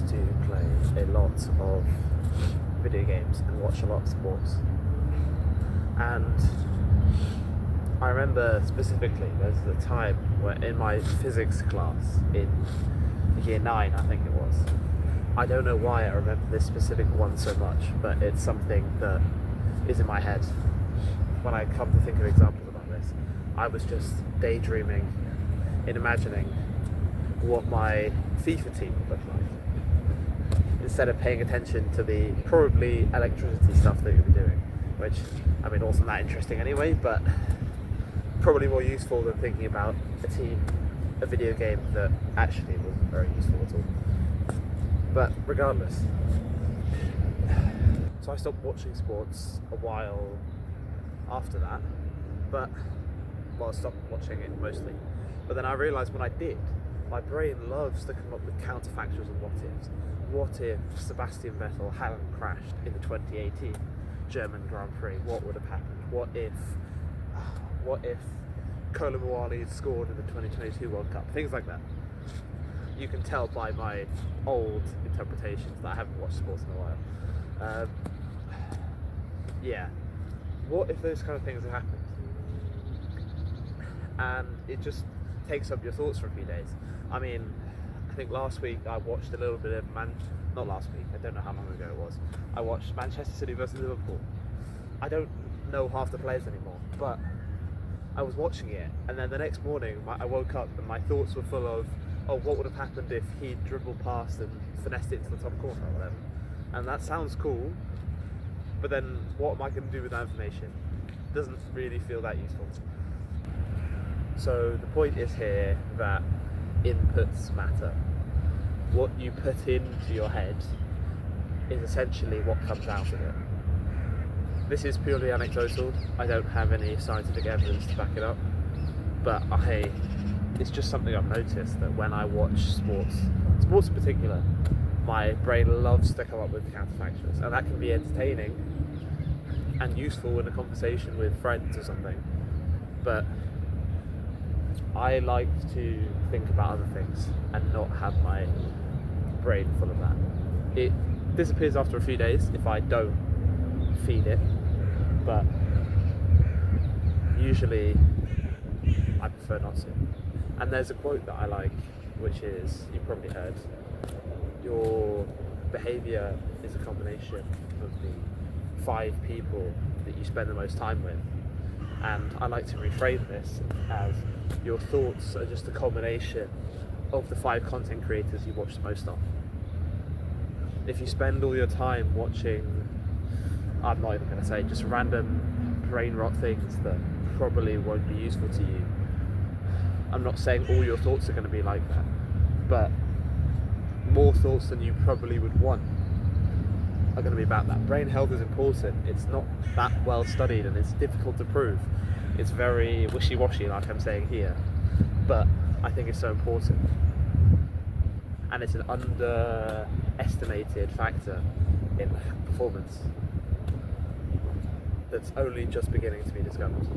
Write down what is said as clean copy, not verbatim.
used to play a lot of video games and watch a lot of sports. And I remember specifically there's a time where in my physics class in year 9, I think it was, I don't know why I remember this specific one so much, but it's something that is in my head. When I come to think of examples about this, I was just daydreaming in imagining what my FIFA team would look like, instead of paying attention to the probably electricity stuff that you'll be doing, which, I mean, wasn't that interesting anyway, but probably more useful than thinking about a video game that actually wasn't very useful at all. But regardless, so I stopped watching sports a while after that, I stopped watching it mostly. But then I realised when I did, my brain loves to come up with counterfactuals and what ifs. What if Sebastian Vettel hadn't crashed in the 2018 German Grand Prix? What would have happened? What if Kolo Muani had scored in the 2022 World Cup? Things like that. You can tell by my old interpretations that I haven't watched sports in a while. Yeah. What if those kind of things have happened? And it just takes up your thoughts for a few days. I mean, I think last week I watched a little bit of not last week, I don't know how long ago it was. I watched Manchester City versus Liverpool. I don't know half the players anymore, but I was watching it, and then the next morning I woke up and my thoughts were full of, what would have happened if he dribbled past and finessed it into the top corner or whatever. And that sounds cool, but then what am I going to do with that information? It doesn't really feel that useful. So the point is here that inputs matter. What you put into your head is essentially what comes out of it. This is purely anecdotal. I don't have any scientific evidence to back it up, but it's just something I've noticed, that when I watch sports in particular, my brain loves to come up with counterfactuals, and that can be entertaining and useful in a conversation with friends or something, but I like to think about other things and not have my brain full of that. It disappears after a few days if I don't feed it, but usually I prefer not to. And there's a quote that I like, which is, you've probably heard, your behaviour is a combination of the 5 people that you spend the most time with. And I like to reframe this as, your thoughts are just a combination of the 5 content creators you watch the most of. If you spend all your time watching, I'm not even going to say, just random brain rot things that probably won't be useful to you, I'm not saying all your thoughts are going to be like that, but more thoughts than you probably would want are going to be about that. Brain health is important. It's not that well studied and it's difficult to prove. It's very wishy-washy, like I'm saying here, but I think it's so important. And it's an underestimated factor in performance that's only just beginning to be discovered.